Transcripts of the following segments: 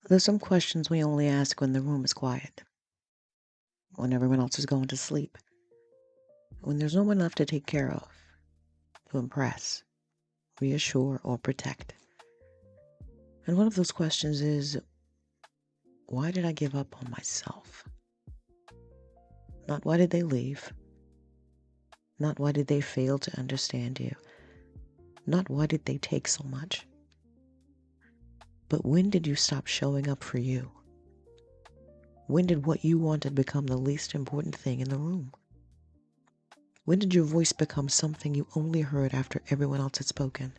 There's some questions we only ask when the room is quiet, when everyone else is going to sleep, when there's no one left to take care of, to impress, reassure, or protect. And one of those questions is, why did I give up on myself? Not why did they leave, not why did they fail to understand you, not why did they take so much, but when did you stop showing up for you? When did what you wanted become the least important thing in the room? When did your voice become something you only heard after everyone else had spoken?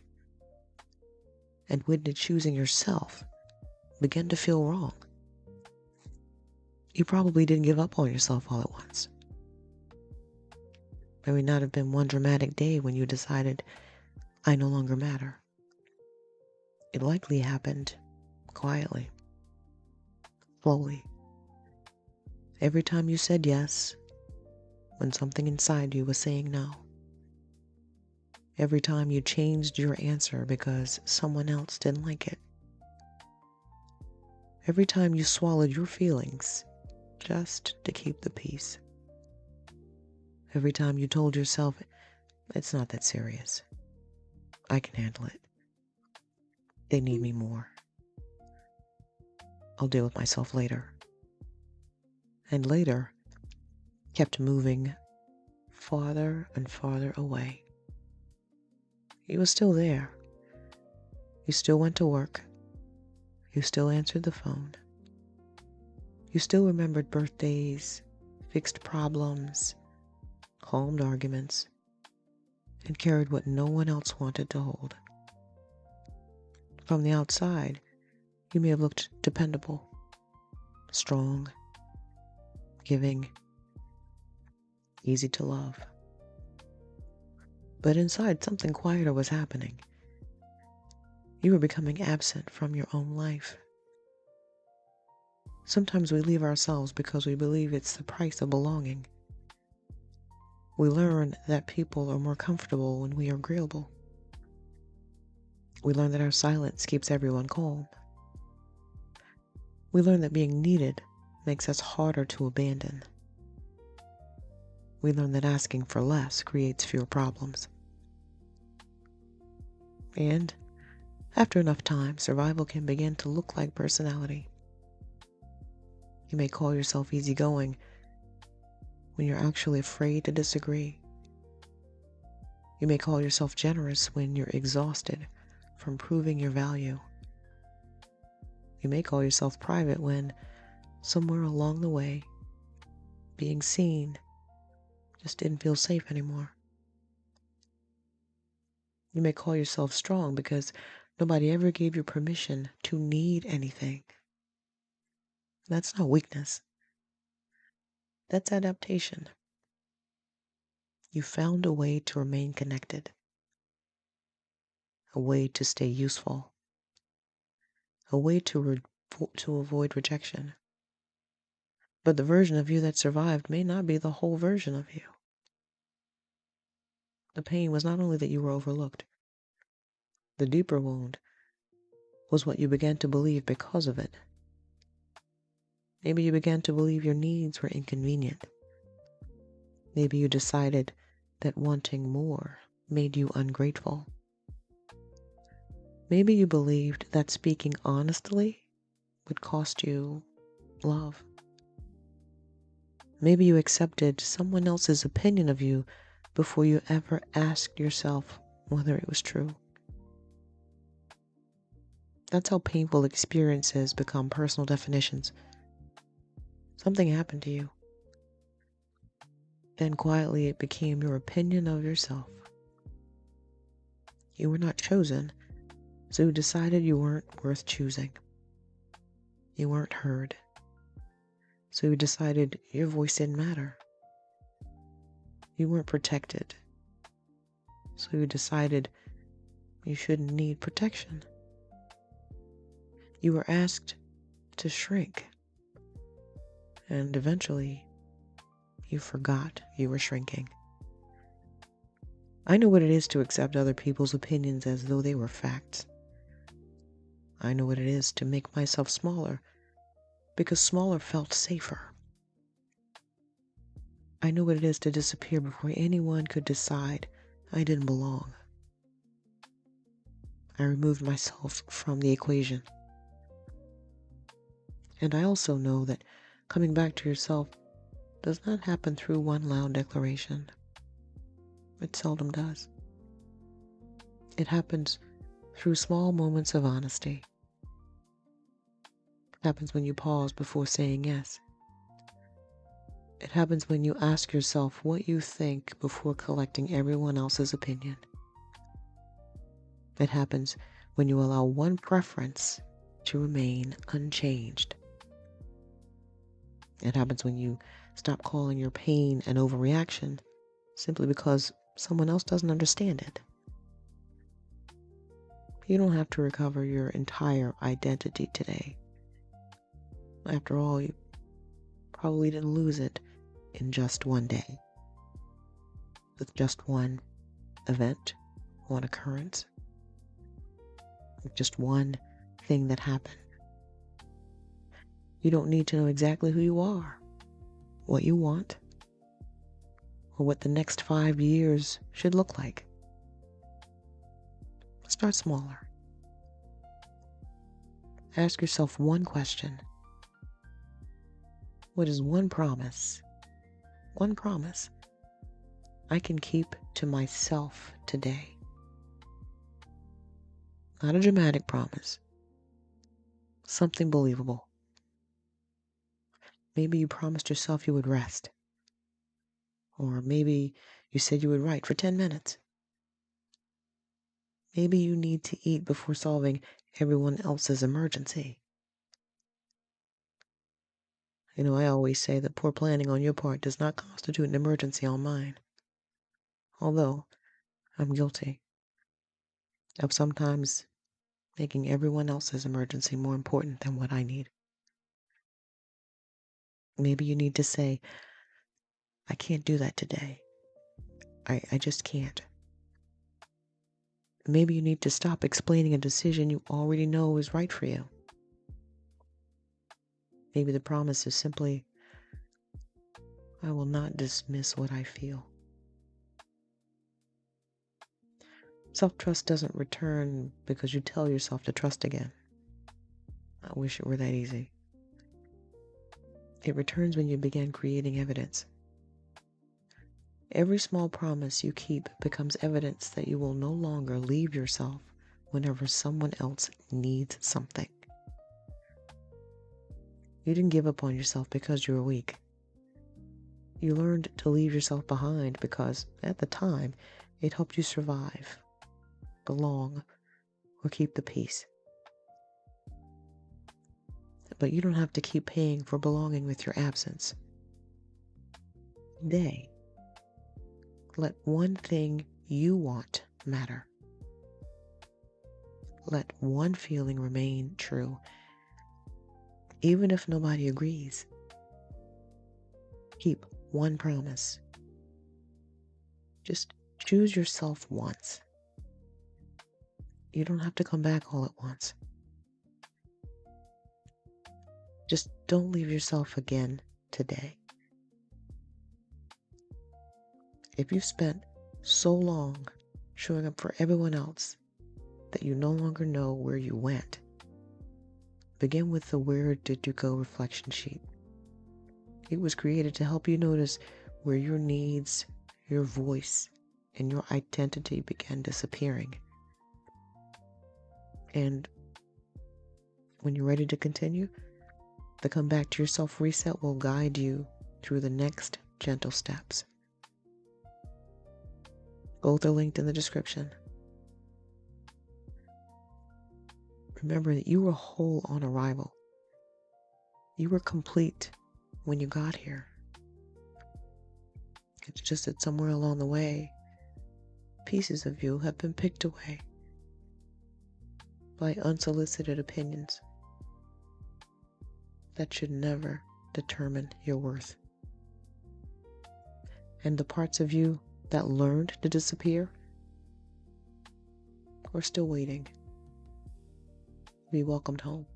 And when did choosing yourself begin to feel wrong? You probably didn't give up on yourself all at once. There may not have been one dramatic day when you decided, I no longer matter. It likely happened quietly, slowly. Every time you said yes, when something inside you was saying no. Every time you changed your answer because someone else didn't like it. Every time you swallowed your feelings just to keep the peace. Every time you told yourself, it's not that serious. I can handle it. They need me more. I'll deal with myself later. And later kept moving farther and farther away. You were still there. You still went to work. You still answered the phone. You still remembered birthdays, fixed problems, calmed arguments, and carried what no one else wanted to hold. From the outside, you may have looked dependable, strong, giving, easy to love. But inside, something quieter was happening. You were becoming absent from your own life. Sometimes we leave ourselves because we believe it's the price of belonging. We learn that people are more comfortable when we are agreeable. We learn that our silence keeps everyone calm. We learn that being needed makes us harder to abandon. We learn that asking for less creates fewer problems. And after enough time, survival can begin to look like personality. You may call yourself easygoing when you're actually afraid to disagree. You may call yourself generous when you're exhausted from proving your value. You may call yourself private when, somewhere along the way, being seen just didn't feel safe anymore. You may call yourself strong because nobody ever gave you permission to need anything. That's not weakness. That's adaptation. You found a way to remain connected, a way to stay useful, a way to avoid rejection. But the version of you that survived may not be the whole version of you. The pain was not only that you were overlooked. The deeper wound was what you began to believe because of it. Maybe you began to believe your needs were inconvenient. Maybe you decided that wanting more made you ungrateful. Maybe you believed that speaking honestly would cost you love. Maybe you accepted someone else's opinion of you before you ever asked yourself whether it was true. That's how painful experiences become personal definitions. Something happened to you. Then quietly it became your opinion of yourself. You were not chosen, so you decided you weren't worth choosing. You weren't heard, so you decided your voice didn't matter. You weren't protected, so you decided you shouldn't need protection. You were asked to shrink, and eventually you forgot you were shrinking. I know what it is to accept other people's opinions as though they were facts. I know what it is to make myself smaller because smaller felt safer. I know what it is to disappear before anyone could decide I didn't belong. I removed myself from the equation. And I also know that coming back to yourself does not happen through one loud declaration. It seldom does. It happens through small moments of honesty. It happens when you pause before saying yes. It happens when you ask yourself what you think before collecting everyone else's opinion. It happens when you allow one preference to remain unchanged. It happens when you stop calling your pain an overreaction simply because someone else doesn't understand it. You don't have to recover your entire identity today. After all, you probably didn't lose it in just one day, with just one event, one occurrence, with just one thing that happened. You don't need to know exactly who you are, what you want, or what the next 5 years should look like. Start smaller. Ask yourself one question. What is one promise I can keep to myself today? Not a dramatic promise, something believable. Maybe you promised yourself you would rest. Or maybe you said you would write for 10 minutes. Maybe you need to eat before solving everyone else's emergency. I always say that poor planning on your part does not constitute an emergency on mine. Although I'm guilty of sometimes making everyone else's emergency more important than what I need. Maybe you need to say, I can't do that today. I just can't. Maybe you need to stop explaining a decision you already know is right for you. Maybe the promise is simply, I will not dismiss what I feel. Self-trust doesn't return because you tell yourself to trust again. I wish it were that easy. It returns when you begin creating evidence. Every small promise you keep becomes evidence that you will no longer leave yourself whenever someone else needs something. You didn't give up on yourself because you were weak. You learned to leave yourself behind because, at the time, it helped you survive, belong, or keep the peace. But you don't have to keep paying for belonging with your absence. Today, let one thing you want matter. Let one feeling remain true, even if nobody agrees. Keep one promise. Just choose yourself once. You don't have to come back all at once. Just don't leave yourself again today. If you've spent so long showing up for everyone else that you no longer know where you went, begin with the Where Did You Go reflection sheet. It was created to help you notice where your needs, your voice, and your identity began disappearing. And when you're ready to continue, the Come Back to Yourself reset will guide you through the next gentle steps. Both are linked in the description. Remember that you were whole on arrival. You were complete when you got here. It's just that somewhere along the way, pieces of you have been picked away by unsolicited opinions that should never determine your worth. And the parts of you that learned to disappear are still waiting. be welcomed home.